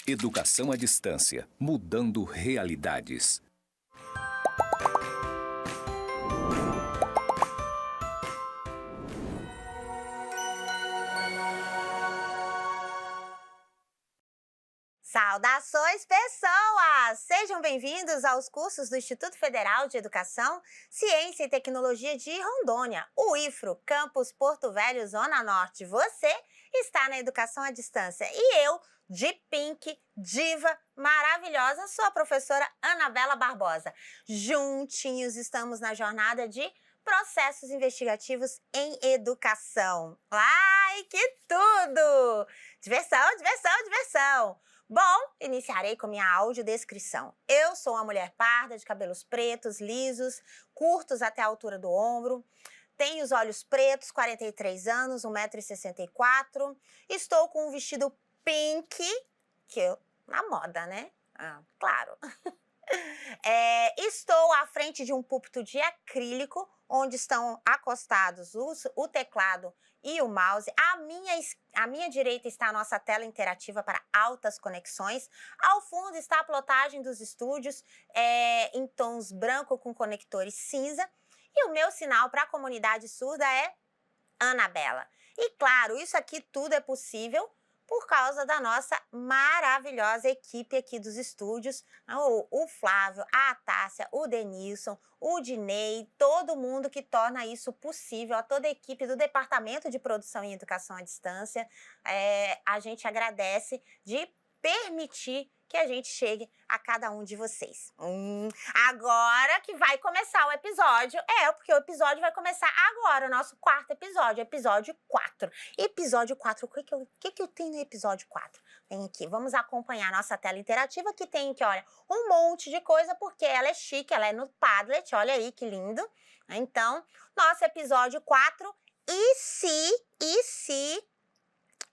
Educação à distância, mudando realidades. Saudações, pessoas! Sejam bem-vindos aos cursos do Instituto Federal de Educação, Ciência e Tecnologia de Rondônia, o IFRO, Campus Porto Velho, Zona Norte. Você está na Educação à Distância e eu, de pink, diva, maravilhosa, sou a professora Anabela Barbosa. Juntinhos estamos na jornada de processos investigativos em educação. Ai, que tudo! Diversão, diversão, diversão! Bom, iniciarei com minha audiodescrição. Eu sou uma mulher parda, de cabelos pretos, lisos, curtos até a altura do ombro. Tenho os olhos pretos, 43 anos, 1,64 m. Estou com um vestido pink, na moda, né? Claro. Estou à frente de um púlpito de acrílico, onde estão acostados o teclado e o mouse. À minha direita está a nossa tela interativa para altas conexões. Ao fundo está a plotagem dos estúdios em tons branco com conectores cinza. E o meu sinal para a comunidade surda é Anabela. E claro, isso aqui tudo é possível por causa da nossa maravilhosa equipe aqui dos estúdios, o Flávio, a Tássia, o Denilson, o Dinei, todo mundo que torna isso possível, a toda a equipe do Departamento de Produção e Educação à Distância. A gente agradece de permitir que a gente chegue a cada um de vocês. Agora que vai começar o episódio, porque o episódio vai começar agora, o nosso quarto episódio, episódio 4. Episódio 4, o que eu tenho no episódio 4? Vem aqui, vamos acompanhar a nossa tela interativa, que tem aqui, olha, um monte de coisa, porque ela é chique, ela é no Padlet, olha aí que lindo. Então, nosso episódio 4, e se...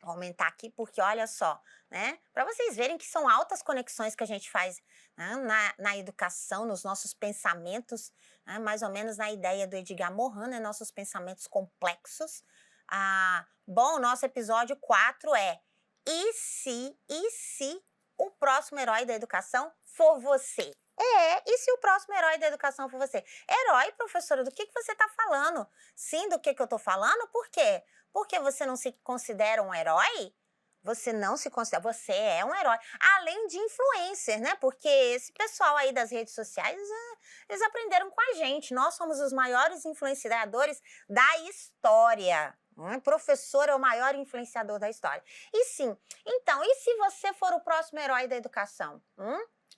Vou aumentar aqui porque, olha só, né? Para vocês verem que são altas conexões que a gente faz, né, na educação, nos nossos pensamentos, né, mais ou menos na ideia do Edgar Morin, né, nossos pensamentos complexos. Bom, o nosso episódio 4 é E se o próximo herói da educação for você? E se o próximo herói da educação for você? Herói, professora, do que você está falando? Sim, do que eu estou falando? Por quê? Porque você não se considera um herói? Você não se considera, você é um herói. Além de influencer, né? Porque esse pessoal aí das redes sociais, eles aprenderam com a gente. Nós somos os maiores influenciadores da história. Professor é o maior influenciador da história. E sim, então, e se você for o próximo herói da educação?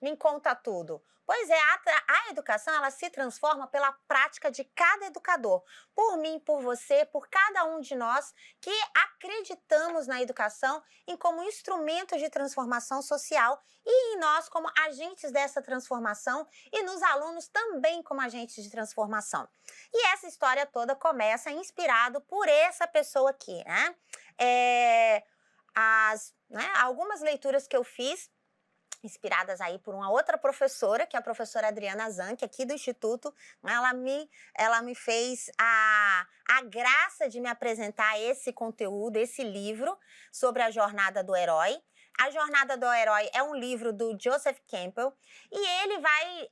Me conta tudo. Pois é, a educação, ela se transforma pela prática de cada educador. Por mim, por você, por cada um de nós que acreditamos na educação como instrumento de transformação social e em nós como agentes dessa transformação e nos alunos também como agentes de transformação. E essa história toda começa inspirado por essa pessoa aqui, né? Algumas leituras que eu fiz inspiradas aí por uma outra professora, que é a professora Adriana Zanck, aqui do Instituto. Ela me fez a graça de me apresentar esse conteúdo, esse livro sobre a jornada do herói. A Jornada do Herói é um livro do Joseph Campbell e ele vai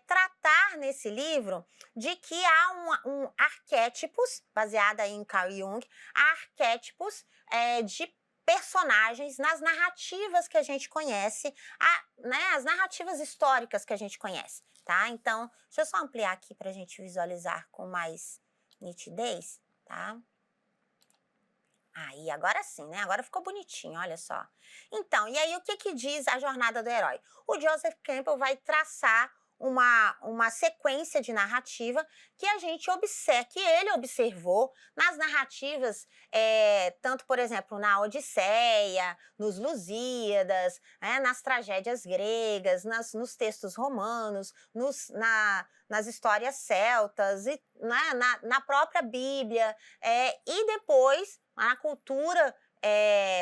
tratar nesse livro de que há arquétipos, baseada em Carl Jung, arquétipos de personagens nas narrativas que a gente conhece, as narrativas históricas que a gente conhece, tá? Então, deixa eu só ampliar aqui para a gente visualizar com mais nitidez, tá? Aí, agora sim, né? Agora ficou bonitinho, olha só. Então, e aí o que diz a jornada do herói? O Joseph Campbell vai traçar uma sequência de narrativa que que ele observou nas narrativas, tanto, por exemplo, na Odisseia, nos Lusíadas, nas tragédias gregas, nos textos romanos, nas histórias celtas, e, na própria Bíblia, e depois na cultura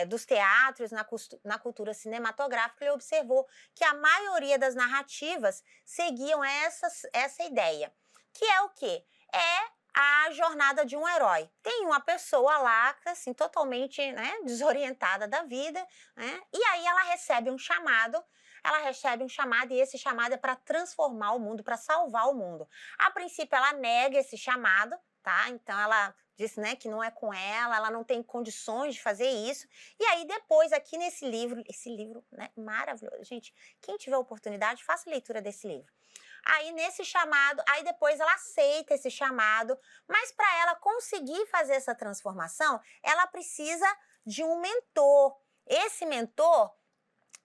dos teatros, na cultura cinematográfica, ele observou que a maioria das narrativas seguiam essa ideia, que é o quê? É a jornada de um herói. Tem uma pessoa lá, assim, totalmente, né, desorientada da vida, né, e aí ela recebe um chamado, e esse chamado é para transformar o mundo, para salvar o mundo. A princípio, ela nega esse chamado, tá? Então, ela disse, né, que não é com ela não tem condições de fazer isso. E aí, depois, aqui nesse livro, esse livro, né, maravilhoso. Gente, quem tiver oportunidade, faça leitura desse livro. Aí, nesse chamado, aí depois ela aceita esse chamado, mas para ela conseguir fazer essa transformação, ela precisa de um mentor. Esse mentor,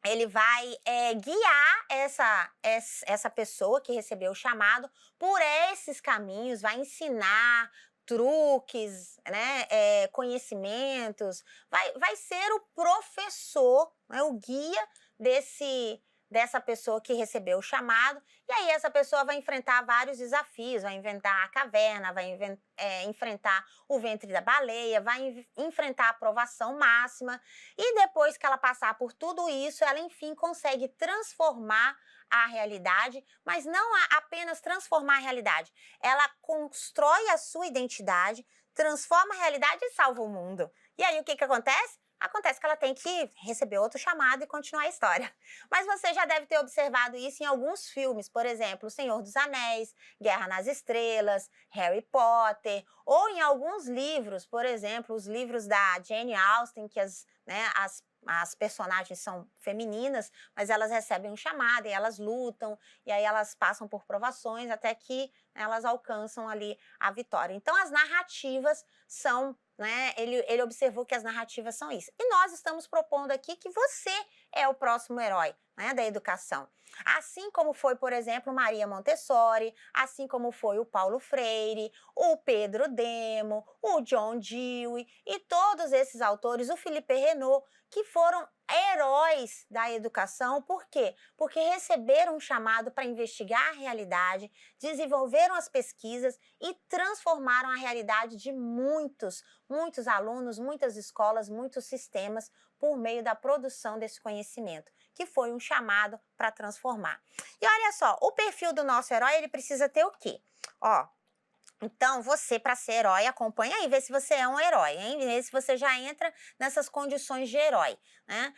ele vai guiar essa pessoa que recebeu o chamado por esses caminhos, vai ensinar truques, né, conhecimentos, vai ser o professor, né, o guia dessa pessoa que recebeu o chamado, e aí essa pessoa vai enfrentar vários desafios, vai inventar a caverna, vai enfrentar o ventre da baleia, vai enfrentar a provação máxima, e depois que ela passar por tudo isso, ela enfim consegue transformar a realidade, mas não apenas transformar a realidade, ela constrói a sua identidade, transforma a realidade e salva o mundo. E aí o que acontece? Acontece que ela tem que receber outro chamado e continuar a história. Mas você já deve ter observado isso em alguns filmes, por exemplo, O Senhor dos Anéis, Guerra nas Estrelas, Harry Potter, ou em alguns livros, por exemplo, os livros da Jane Austen, que as personagens são femininas, mas elas recebem um chamado e elas lutam, e aí elas passam por provações até que elas alcançam ali a vitória. Então, as narrativas são, né, ele observou que as narrativas são isso. E nós estamos propondo aqui que você é o próximo herói, né, da educação. Assim como foi, por exemplo, Maria Montessori, assim como foi o Paulo Freire, o Pedro Demo, o John Dewey e todos esses autores, o Felipe Renault, que foram heróis da educação. Por quê? Porque receberam um chamado para investigar a realidade, desenvolveram as pesquisas e transformaram a realidade de muitos alunos, muitas escolas, muitos sistemas por meio da produção desse conhecimento, que foi um chamado para transformar. E olha só, o perfil do nosso herói, ele precisa ter o quê? Ó, então, você, para ser herói, acompanha aí, vê se você é um herói, hein? Vê se você já entra nessas condições de herói, né?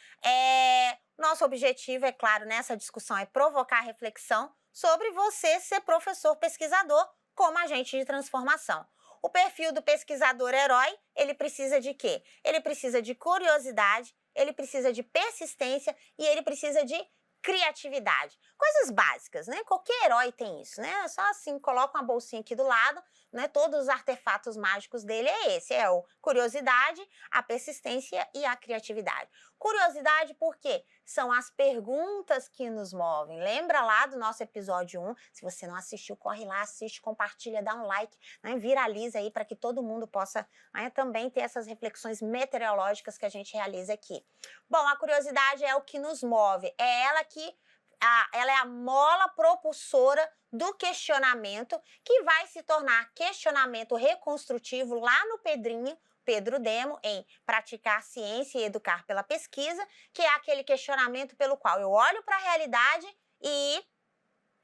Nosso objetivo, é claro, nessa discussão é provocar reflexão sobre você ser professor pesquisador como agente de transformação. O perfil do pesquisador herói, ele precisa de quê? Ele precisa de curiosidade, ele precisa de persistência e ele precisa de criatividade. Coisas básicas, né? Qualquer herói tem isso, né? Só assim, coloca uma bolsinha aqui do lado, né? Todos os artefatos mágicos dele é esse, é o curiosidade, a persistência e a criatividade. Curiosidade porque são as perguntas que nos movem. Lembra lá do nosso episódio 1? Se você não assistiu, corre lá, assiste, compartilha, dá um like, né? Viraliza aí para que todo mundo possa, né, também ter essas reflexões meteorológicas que a gente realiza aqui. Bom, a curiosidade é o que nos move, é ela é a mola propulsora do questionamento, que vai se tornar questionamento reconstrutivo lá no Pedro Demo, em Praticar Ciência e Educar pela Pesquisa, que é aquele questionamento pelo qual eu olho para a realidade e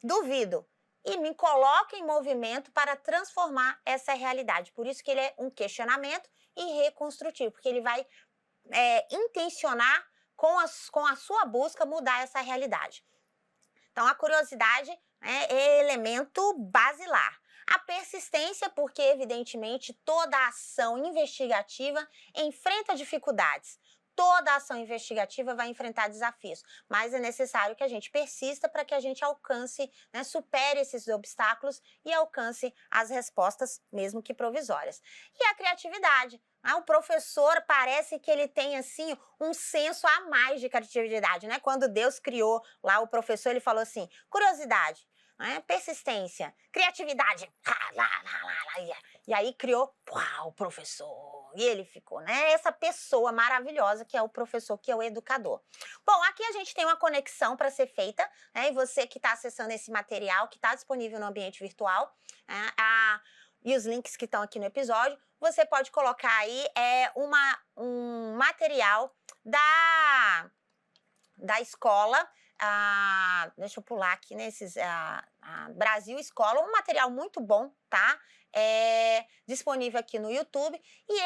duvido, e me coloco em movimento para transformar essa realidade. Por isso que ele é um questionamento e reconstrutivo, porque ele vai intencionar com a sua busca mudar essa realidade. Então, a curiosidade, né, é elemento basilar. A persistência, porque, evidentemente, toda ação investigativa enfrenta dificuldades. Toda ação investigativa vai enfrentar desafios, mas é necessário que a gente persista para que a gente alcance, né, supere esses obstáculos e alcance as respostas, mesmo que provisórias. E a criatividade. O professor parece que ele tem, assim, um senso a mais de criatividade, né? Quando Deus criou lá o professor, ele falou assim, curiosidade, né? Persistência, criatividade, e aí criou, o professor, e ele ficou, né? Essa pessoa maravilhosa que é o professor, que é o educador. Bom, aqui a gente tem uma conexão para ser feita, né? E você que está acessando esse material, que está disponível no ambiente virtual, e os links que estão aqui no episódio, você pode colocar aí um material da escola, deixa eu pular aqui nesses, Brasil Escola, um material muito bom, tá? disponível aqui no YouTube. E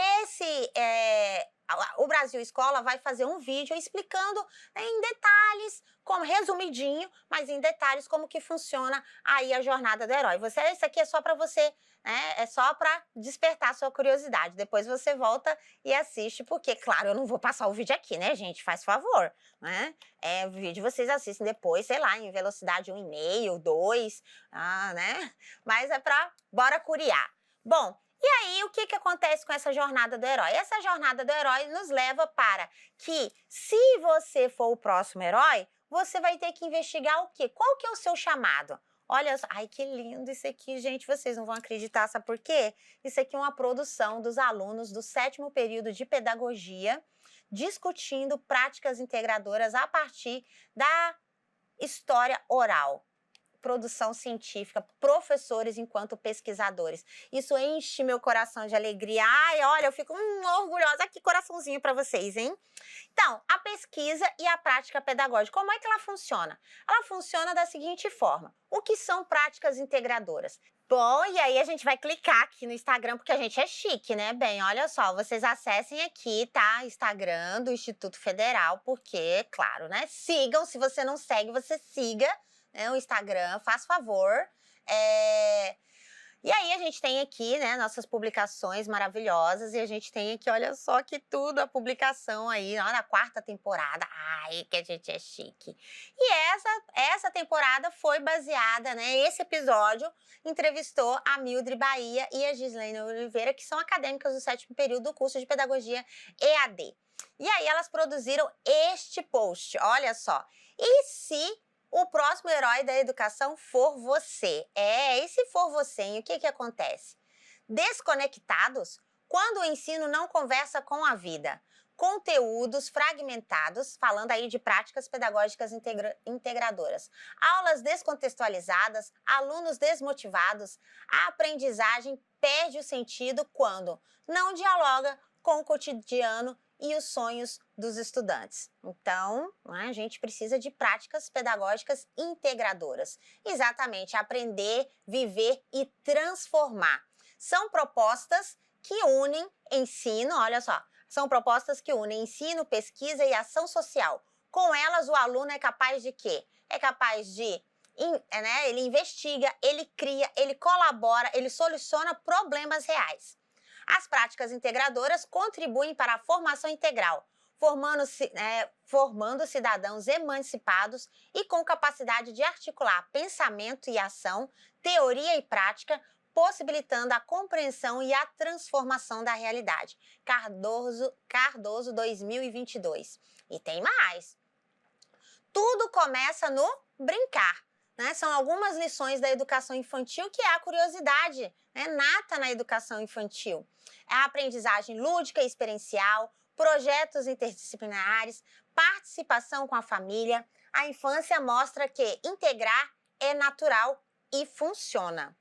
o Brasil Escola vai fazer um vídeo explicando, né, em detalhes, como resumidinho, mas em detalhes como que funciona aí a jornada do herói. Isso aqui é só para você, né, é só para despertar sua curiosidade. Depois você volta e assiste, porque, claro, eu não vou passar o vídeo aqui, né, gente? Faz favor, né? O vídeo vocês assistem depois, sei lá, em velocidade 1,5, 2, né? Mas é para bora curiar. Bom, e aí, o que acontece com essa jornada do herói? Essa jornada do herói nos leva para que, se você for o próximo herói, você vai ter que investigar o quê? Qual que é o seu chamado? Olha só, ai, que lindo isso aqui, gente, vocês não vão acreditar, sabe por quê? Isso aqui é uma produção dos alunos do 7º período de pedagogia, discutindo práticas integradoras a partir da história oral. Produção científica, professores enquanto pesquisadores. Isso enche meu coração de alegria. Ai, olha, eu fico orgulhosa. Aqui, coraçãozinho para vocês, hein? Então, a pesquisa e a prática pedagógica, como é que ela funciona? Ela funciona da seguinte forma. O que são práticas integradoras? Bom, e aí a gente vai clicar aqui no Instagram, porque a gente é chique, né? Bem, olha só, vocês acessem aqui, tá? Instagram do Instituto Federal, porque, claro, né? Sigam, se você não segue, você siga, né, o Instagram, faz favor. E aí a gente tem aqui, né, nossas publicações maravilhosas, e a gente tem aqui, olha só que tudo, a publicação aí, ó, na 4ª temporada. Ai, que a gente é chique. E essa temporada foi baseada, né, esse episódio entrevistou a Mildred Bahia e a Gislaine Oliveira, que são acadêmicas do 7º período do curso de Pedagogia EAD. E aí elas produziram este post, olha só. E se o próximo herói da educação for você? E se for você, hein, o que acontece? Desconectados, quando o ensino não conversa com a vida. Conteúdos fragmentados, falando aí de práticas pedagógicas integradoras. Aulas descontextualizadas, alunos desmotivados. A aprendizagem perde o sentido quando não dialoga com o cotidiano e os sonhos dos estudantes. Então, né, a gente precisa de práticas pedagógicas integradoras. Exatamente, aprender, viver e transformar. São propostas que unem ensino, olha só, são propostas que unem ensino, pesquisa e ação social. Com elas, o aluno é capaz de quê? É capaz de, né, ele investiga, ele cria, ele colabora, ele soluciona problemas reais. As práticas integradoras contribuem para a formação integral, formando cidadãos emancipados e com capacidade de articular pensamento e ação, teoria e prática, possibilitando a compreensão e a transformação da realidade. Cardoso 2022. E tem mais. Tudo começa no brincar. Né? São algumas lições da educação infantil que é a curiosidade, né, nata na educação infantil. É a aprendizagem lúdica e experiencial, projetos interdisciplinares, participação com a família. A infância mostra que integrar é natural e funciona.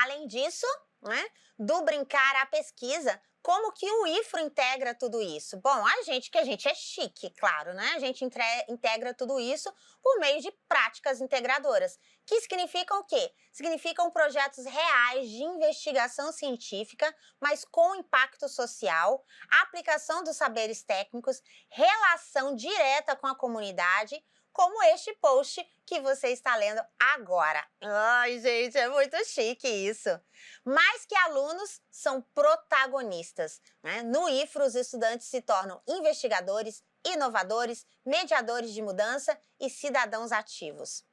Além disso, né, do brincar à pesquisa, como que o IFRO integra tudo isso? Bom, a gente é chique, claro, né? A gente integra tudo isso por meio de práticas integradoras, que significam o quê? Significam projetos reais de investigação científica, mas com impacto social, aplicação dos saberes técnicos, relação direta com a comunidade, como este post que você está lendo agora. Ai, gente, é muito chique isso. Mais que alunos, são protagonistas, né? No IFRO, os estudantes se tornam investigadores, inovadores, mediadores de mudança e cidadãos ativos.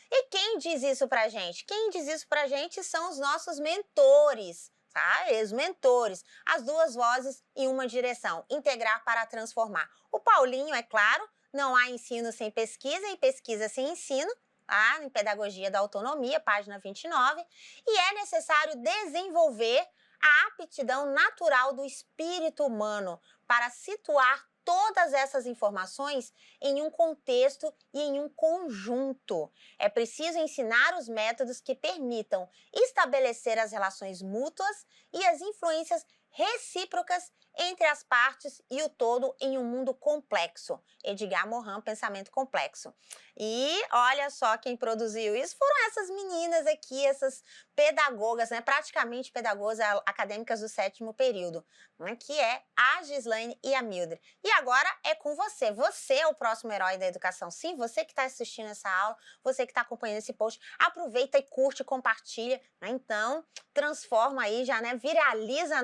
E quem diz isso pra gente? Quem diz isso pra gente são os nossos mentores, tá? Os mentores, as duas vozes em uma direção, integrar para transformar. O Paulinho, é claro, não há ensino sem pesquisa e pesquisa sem ensino, lá em Pedagogia da Autonomia, página 29, e é necessário desenvolver a aptidão natural do espírito humano para situar todas essas informações em um contexto e em um conjunto. É preciso ensinar os métodos que permitam estabelecer as relações mútuas e as influências recíprocas entre as partes e o todo em um mundo complexo. Edgar Morin, Pensamento Complexo. E olha só quem produziu isso foram essas meninas aqui, essas pedagogas, né, praticamente pedagogas acadêmicas do 7º período, né, que é a Gislaine e a Mildred. E agora é com você. Você é o próximo herói da educação. Sim, você que está assistindo essa aula, você que está acompanhando esse post, aproveita e curte, compartilha, né? Então, transforma aí já, né? Viraliza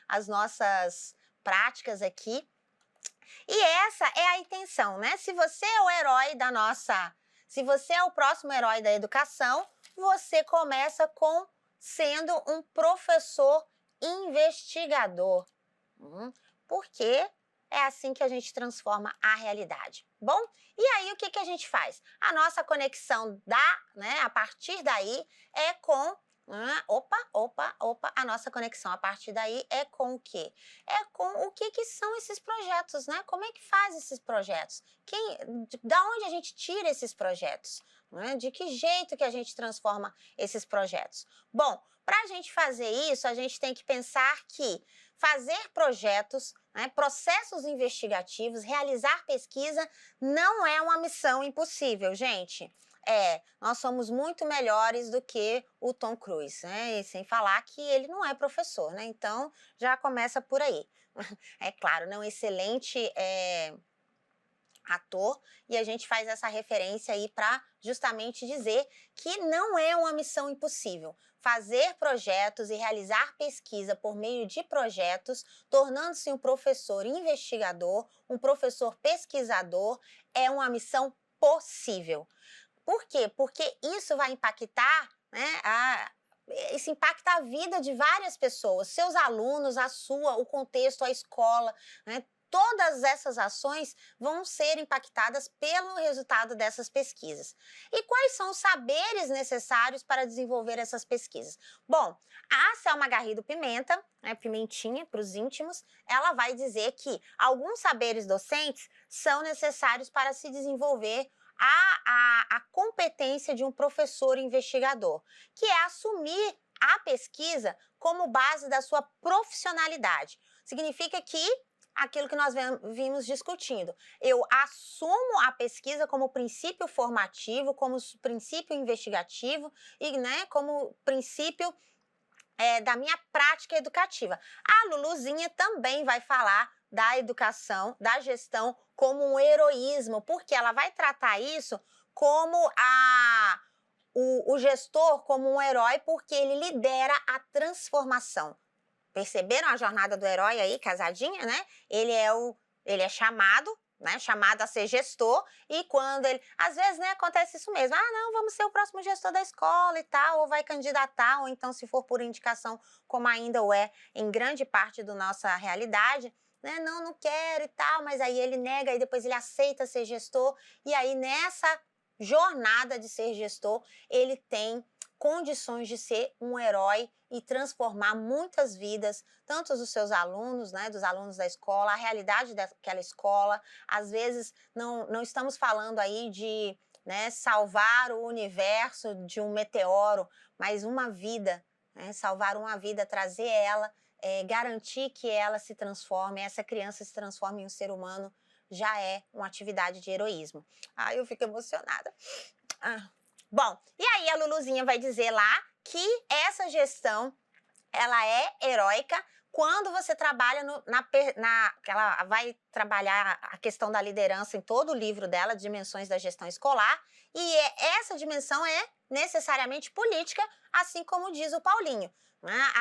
as nossas práticas aqui. E essa é a intenção, né? Se você é o herói da se você é o próximo herói da educação, você começa sendo um professor investigador. Porque é assim que a gente transforma a realidade. Bom, e aí o que a gente faz? A nossa conexão a partir daí é com a nossa conexão a partir daí é com o quê? É com o que são esses projetos, né? Como é que faz esses projetos? Da onde a gente tira esses projetos? Né? De que jeito que a gente transforma esses projetos? Bom, para a gente fazer isso, a gente tem que pensar que fazer projetos, né, processos investigativos, realizar pesquisa não é uma missão impossível, gente. Nós somos muito melhores do que o Tom Cruise, né? E sem falar que ele não é professor, né? Então, já começa por aí. É claro, não excelente ator, e a gente faz essa referência aí para justamente dizer que não é uma missão impossível. Fazer projetos e realizar pesquisa por meio de projetos, tornando-se um professor investigador, um professor pesquisador, é uma missão possível. Por quê? Porque isso vai impactar, né, isso impacta a vida de várias pessoas, seus alunos, o contexto, a escola, né? Todas essas ações vão ser impactadas pelo resultado dessas pesquisas. E quais são os saberes necessários para desenvolver essas pesquisas? Bom, a Selma Garrido Pimenta, né, Pimentinha para os íntimos, ela vai dizer que alguns saberes docentes são necessários para se desenvolver a competência de um professor investigador, que é assumir a pesquisa como base da sua profissionalidade. Significa que aquilo que nós vimos discutindo. Eu assumo a pesquisa como princípio formativo, como princípio investigativo e, né, como princípio da minha prática educativa. A Luluzinha também vai falar da educação, da gestão como um heroísmo, porque ela vai tratar isso como o gestor como um herói, porque ele lidera a transformação. Perceberam a jornada do herói aí, casadinha, né? Ele é chamado, né? Chamado a ser gestor, e quando ele... Às vezes, né, acontece isso mesmo. Ah, não, vamos ser o próximo gestor da escola e tal, ou vai candidatar, ou então, se for por indicação, como ainda o é em grande parte da nossa realidade, né? Não quero e tal, mas aí ele nega, e depois ele aceita ser gestor, e aí nessa jornada de ser gestor, ele tem condições de ser um herói e transformar muitas vidas, tanto dos seus alunos, né, dos alunos da escola, a realidade daquela escola. Às vezes não estamos falando aí de, né, salvar o universo de um meteoro, mas uma vida, né, salvar uma vida, trazer ela, garantir que ela se transforme, essa criança se transforme em um ser humano, já é uma atividade de heroísmo. Eu fico emocionada. Bom, e aí a Luluzinha vai dizer lá que essa gestão, ela é heróica quando você trabalha que ela vai trabalhar a questão da liderança em todo o livro dela, Dimensões da Gestão Escolar, e essa dimensão é necessariamente política, assim como diz o Paulinho, né?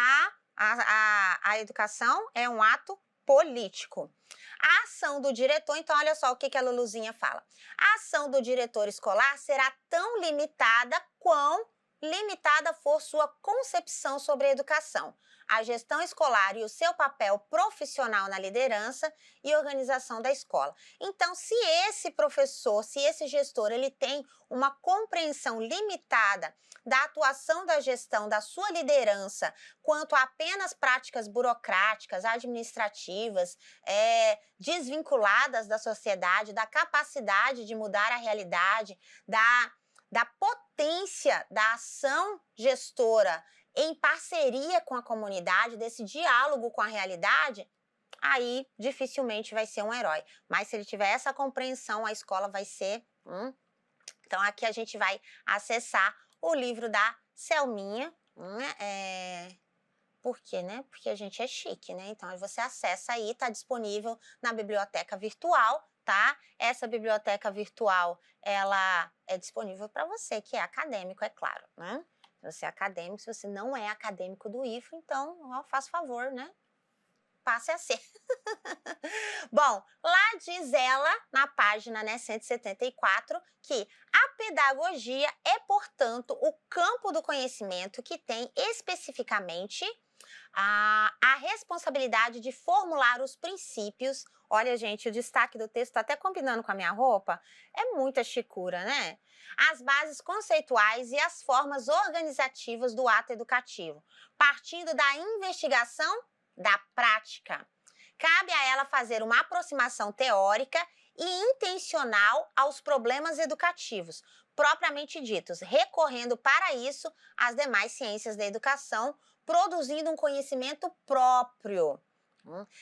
A educação é um ato político. A ação do diretor, então olha só o que a Luluzinha fala. A ação do diretor escolar será tão limitada quão limitada for sua concepção sobre a educação, a gestão escolar e o seu papel profissional na liderança e organização da escola. Então, se esse professor, se esse gestor, ele tem uma compreensão limitada da atuação da gestão, da sua liderança, quanto a apenas práticas burocráticas, administrativas, desvinculadas da sociedade, da capacidade de mudar a realidade, da potência da ação gestora em parceria com a comunidade, desse diálogo com a realidade, aí dificilmente vai ser um herói. Mas se ele tiver essa compreensão, a escola vai ser... Então, aqui a gente vai acessar o livro da Selminha, né? Por quê, né? Porque a gente é chique, né? Então, você acessa aí, está disponível na biblioteca virtual, tá? Essa biblioteca virtual, ela é disponível para você, que é acadêmico, é claro, né? Se você é acadêmico, se você não é acadêmico do IFRO, então, ó, faz favor, né? Passe a ser. Bom, lá diz ela, na página 174, que a pedagogia é, portanto, o campo do conhecimento que tem especificamente a responsabilidade de formular os princípios. Olha, gente, o destaque do texto está até combinando com a minha roupa. É muita chicura, né? As bases conceituais e as formas organizativas do ato educativo, partindo da investigação da prática. Cabe a ela fazer uma aproximação teórica e intencional aos problemas educativos, propriamente ditos, recorrendo para isso às demais ciências da educação, produzindo um conhecimento próprio.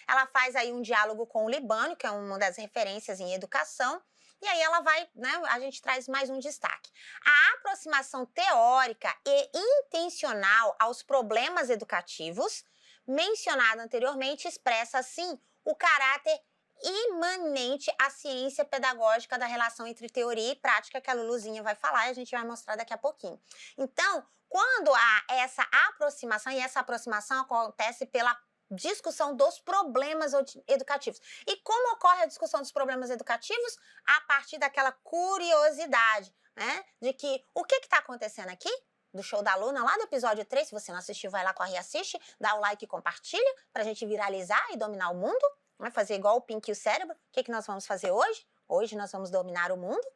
Ela faz aí um diálogo com o Libânio, que é uma das referências em educação, e aí ela vai, né, a gente traz mais um destaque. A aproximação teórica e intencional aos problemas educativos, mencionado anteriormente, expressa, assim, o caráter imanente à ciência pedagógica da relação entre teoria e prática, que a Luluzinha vai falar e a gente vai mostrar daqui a pouquinho. Então, quando há essa aproximação, e essa aproximação acontece pela discussão dos problemas educativos. E como ocorre a discussão dos problemas educativos? A partir daquela curiosidade, né? De que o que está acontecendo aqui? Do show da Luna, lá do episódio 3, se você não assistiu, vai lá, corre e assiste, dá o like e compartilha, pra gente viralizar e dominar o mundo, né? Fazer igual o Pink e o cérebro. O que nós vamos fazer hoje? Hoje nós vamos dominar o mundo.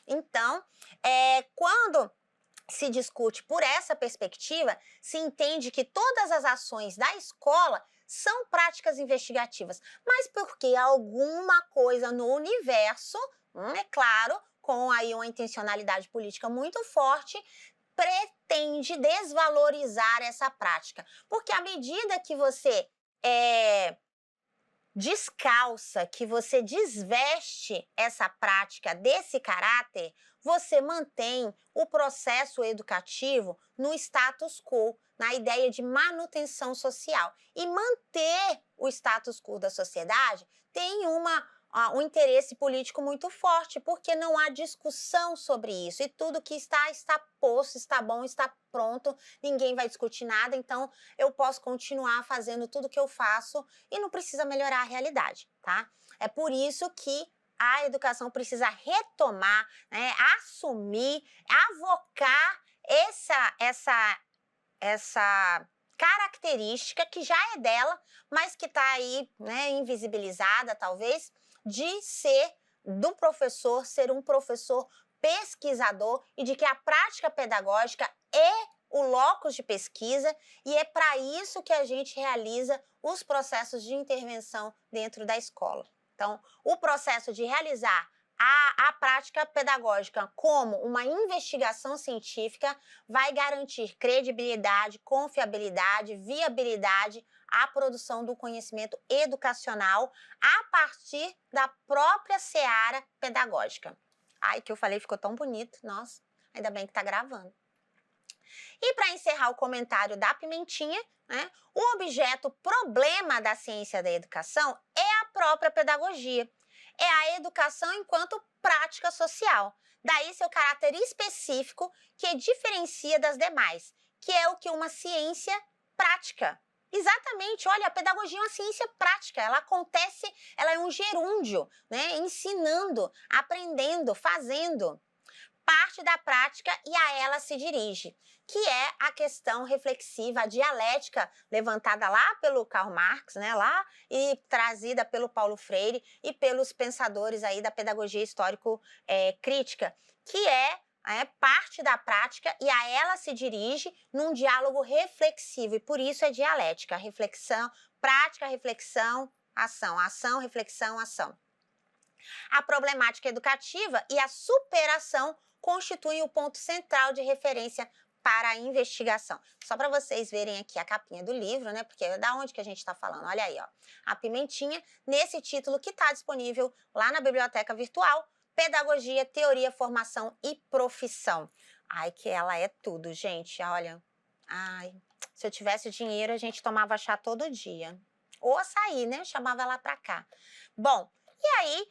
Então, quando se discute por essa perspectiva, se entende que todas as ações da escola são práticas investigativas, mas porque alguma coisa no universo, é claro, com aí uma intencionalidade política muito forte, pretende desvalorizar essa prática. Porque à medida que você descalça, que você desveste essa prática desse caráter, você mantém o processo educativo no status quo, na ideia de manutenção social. E manter o status quo da sociedade tem um interesse político muito forte, porque não há discussão sobre isso. E tudo que está posto, está bom, está pronto, ninguém vai discutir nada, então eu posso continuar fazendo tudo que eu faço e não precisa melhorar a realidade, tá? É por isso que a educação precisa retomar, né, assumir, avocar essa característica que já é dela, mas que está aí, né, invisibilizada, talvez, de do professor ser um professor pesquisador e de que a prática pedagógica é o locus de pesquisa e é para isso que a gente realiza os processos de intervenção dentro da escola. Então, o processo de realizar a prática pedagógica como uma investigação científica vai garantir credibilidade, confiabilidade, viabilidade à produção do conhecimento educacional a partir da própria seara pedagógica. Ai, que eu falei, ficou tão bonito, nossa, ainda bem que está gravando. E para encerrar o comentário da Pimentinha, né, o objeto problema da ciência da educação é a própria pedagogia. É a educação enquanto prática social. Daí seu caráter específico que diferencia das demais, que é o que uma ciência prática. Exatamente, olha, a pedagogia é uma ciência prática, ela acontece, ela é um gerúndio, né, ensinando, aprendendo, fazendo. Parte da prática e a ela se dirige, que é a questão reflexiva, a dialética levantada lá pelo Karl Marx, né, lá, e trazida pelo Paulo Freire e pelos pensadores aí da pedagogia histórico-crítica, que é parte da prática e a ela se dirige num diálogo reflexivo, e por isso é dialética, reflexão, prática, reflexão, ação, ação, reflexão, ação. A problemática educativa e a superação constituem o ponto central de referência para a investigação. Só para vocês verem aqui a capinha do livro, né? Porque é da onde que a gente está falando. Olha aí, ó. A pimentinha, nesse título que está disponível lá na biblioteca virtual, Pedagogia, Teoria, Formação e Profissão. Ai, que ela é tudo, gente. Olha, ai, se eu tivesse dinheiro, a gente tomava chá todo dia. Ou açaí, né? Chamava ela para cá. Bom, e aí,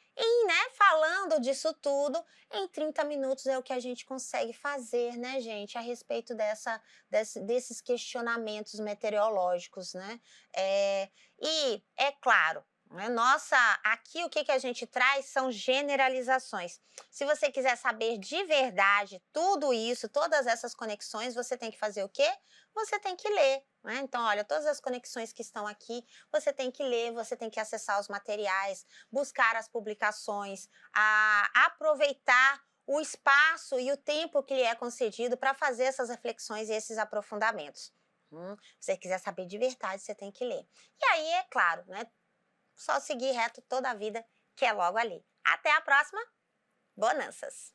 falando disso tudo, em 30 minutos é o que a gente consegue fazer, né, gente, a respeito desses questionamentos meteorológicos, né? E é claro, né, aqui o que a gente traz são generalizações. Se você quiser saber de verdade tudo isso, todas essas conexões, você tem que fazer o quê? Você tem que ler, né? Então, olha, todas as conexões que estão aqui, você tem que ler, você tem que acessar os materiais, buscar as publicações, aproveitar o espaço e o tempo que lhe é concedido para fazer essas reflexões e esses aprofundamentos. Se você quiser saber de verdade, você tem que ler. E aí, é claro, né? Só seguir reto toda a vida, que é logo ali. Até a próxima. Bonanças!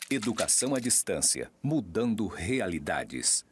Educação à distância, mudando realidades.